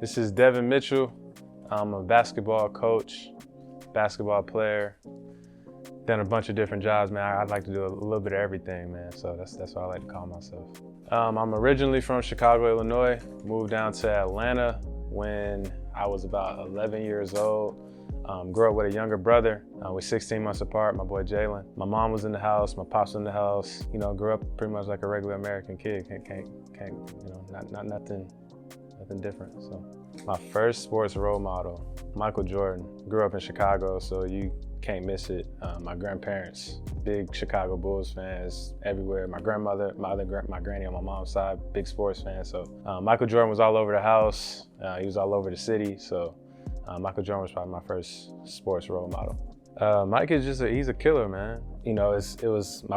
This is Devin Mitchell. I'm a basketball coach, basketball player. Done a bunch of different jobs, man. I'd like to do a little bit of everything, man. So that's what I like to call myself. I'm originally from Chicago, Illinois. Moved down to Atlanta when I was about 11 years old. Grew up with a younger brother. We're 16 months apart, my boy Jalen. My mom was in the house, my pops was in the house. You know, grew up pretty much like a regular American kid. Not nothing different. So my first sports role model, Michael Jordan. Grew up in Chicago, so you can't miss it. My grandparents, big Chicago Bulls fans everywhere. My grandmother, my granny on my mom's side, big sports fans. So Michael Jordan was all over the house. He was all over the city. So Michael Jordan was probably my first sports role model. Mike is he's a killer, man. You know,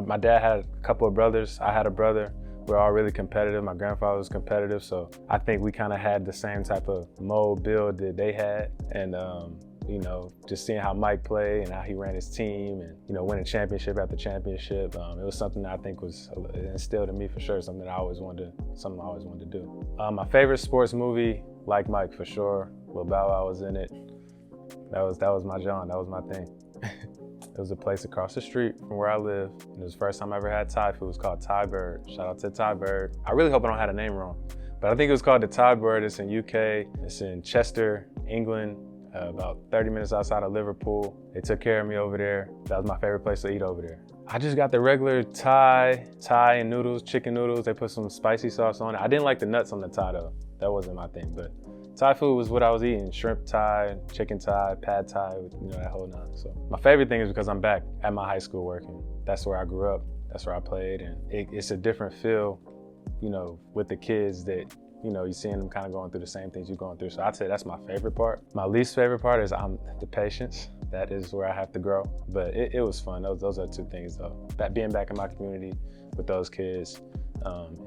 my dad had a couple of brothers. I had a brother. We're all really competitive. My grandfather was competitive, so I think we kind of had the same type of mold build that they had. And you know, just seeing how Mike played and how he ran his team and, you know, winning championship after championship, it was something that I think was instilled in me for sure, something I always wanted to do. My favorite sports movie, like Mike for sure, Lil Bow Wow was in it. That was my genre, that was my thing. It was a place across the street from where I live. And it was the first time I ever had Thai food. It was called Thai Bird. Shout out to Thai Bird. I really hope I don't have the name wrong, but I think it was called the Thai Bird. It's in UK. It's in Chester, England, about 30 minutes outside of Liverpool. They took care of me over there. That was my favorite place to eat over there. I just got the regular Thai and noodles, chicken noodles. They put some spicy sauce on it. I didn't like the nuts on the Thai though. That wasn't my thing, but Thai food was what I was eating. Shrimp Thai, chicken Thai, pad Thai, you know, that whole nine. So my favorite thing is because I'm back at my high school working. That's where I grew up. That's where I played. And it's a different feel, you know, with the kids that, you know, you're seeing them kind of going through the same things you're going through. So I'd say that's my favorite part. My least favorite part is the patience. That is where I have to grow. But it was fun. Those are two things though. Being back in my community with those kids,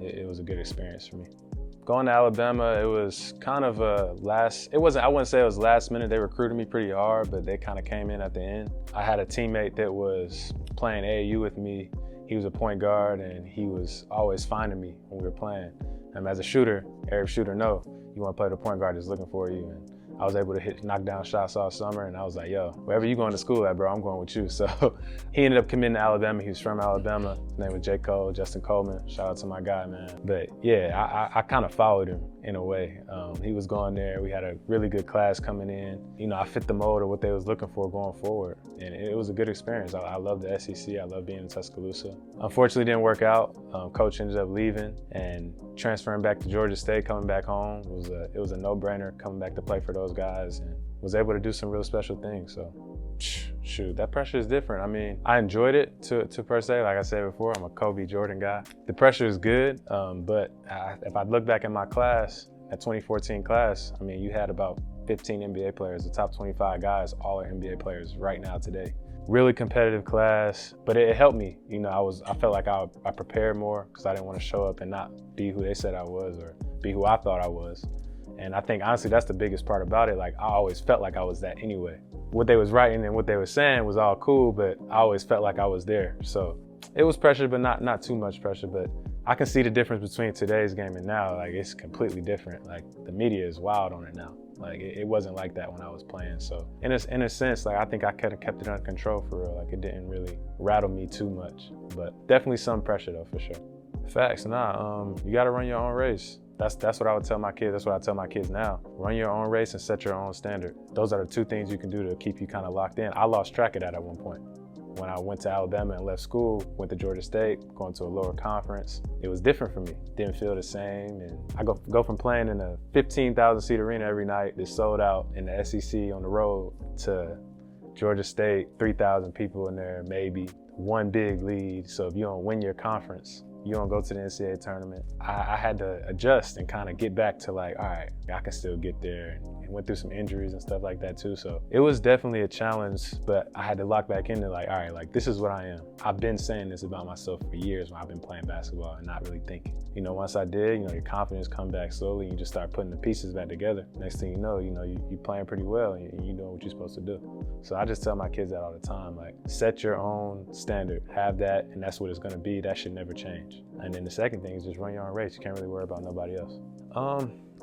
it was a good experience for me. Going to Alabama, it was kind of I wouldn't say it was last minute. They recruited me pretty hard, but they kind of came in at the end. I had a teammate that was playing AAU with me. He was a point guard and he was always finding me when we were playing. As a shooter, every shooter know, you want to play the point guard that's looking for you. And I was able to knock down shots all summer, and I was like, yo, wherever you going to school at, bro, I'm going with you. So he ended up committing to Alabama. He was from Alabama. His name was J. Cole, Justin Coleman. Shout out to my guy, man. But yeah, I kind of followed him in a way. He was going there. We had a really good class coming in. You know, I fit the mold of what they was looking for going forward. And it was a good experience. I love the SEC. I love being in Tuscaloosa. Unfortunately, it didn't work out. Coach ended up leaving and transferring back to Georgia State, coming back home. It was a no-brainer coming back to play for those guys, and was able to do some real special things. So shoot, that pressure is different. I mean, I enjoyed it to per se. Like I said before, I'm a Kobe Jordan guy. The pressure is good, but if I look back at my class, that 2014 class, I mean, you had about 15 NBA players. The top 25 guys, all are NBA players right now today. Really competitive class, but it helped me. You know, I felt like I prepared more because I didn't want to show up and not be who they said I was or be who I thought I was. And I think honestly, that's the biggest part about it. Like, I always felt like I was that anyway. What they was writing and what they were saying was all cool, but I always felt like I was there. So it was pressure, but not too much pressure. But I can see the difference between today's game and now. Like, it's completely different. Like, the media is wild on it now. Like, it wasn't like that when I was playing. So in a sense, like, I think I could have kept it under control for real. Like, it didn't really rattle me too much, but definitely some pressure though, for sure. Facts, you gotta run your own race. That's what I would tell my kids. That's what I tell my kids now. Run your own race and set your own standard. Those are the two things you can do to keep you kind of locked in. I lost track of that at one point. When I went to Alabama and left school, went to Georgia State, going to a lower conference, it was different for me. Didn't feel the same. And I go from playing in a 15,000 seat arena every night that's sold out in the SEC on the road to Georgia State, 3,000 people in there, maybe one big lead. So if you don't win your conference, you don't go to the NCAA tournament. I had to adjust and kind of get back to like, all right, I can still get there. And went through some injuries and stuff like that too. So it was definitely a challenge, but I had to lock back into like, all right, like, this is what I am. I've been saying this about myself for years when I've been playing basketball and not really thinking. You know, once I did, you know, your confidence come back slowly and you just start putting the pieces back together. Next thing you know, you're playing pretty well and you know what you're supposed to do. So I just tell my kids that all the time, like, set your own standard, have that, and that's what it's gonna be. That should never change. change. And then the second thing is just run your own race. You can't really worry about nobody else.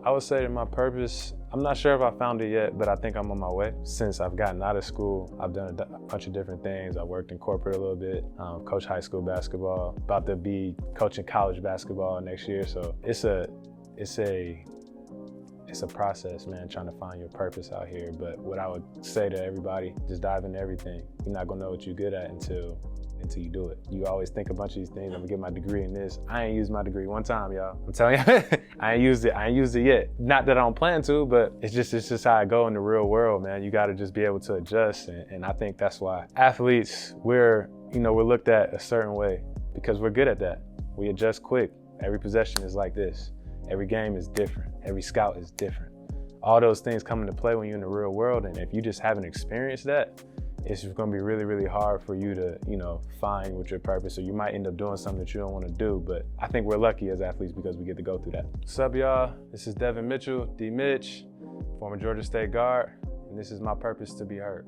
I would say that my purpose, I'm not sure if I found it yet, but I think I'm on my way. Since I've gotten out of school, I've done a bunch of different things. I worked in corporate a little bit, coached high school basketball, about to be coaching college basketball next year. So it's a process, man, trying to find your purpose out here. But what I would say to everybody, just dive into everything. You're not gonna know what you're good at until you do it. You always think a bunch of these things, I'm gonna get my degree in this. I ain't used my degree one time, y'all. I'm telling you, I ain't used it yet. Not that I don't plan to, but it's just how I go in the real world, man. You gotta just be able to adjust. And I think that's why athletes, we're looked at a certain way because we're good at that. We adjust quick. Every possession is like this. Every game is different. Every scout is different. All those things come into play when you're in the real world. And if you just haven't experienced that, it's going to be really, really hard for you to, find what your purpose, or you might end up doing something that you don't want to do. But I think we're lucky as athletes because we get to go through that. What's up, y'all? This is Devin Mitchell, D. Mitch, former Georgia State guard, and this is my purpose to be heard.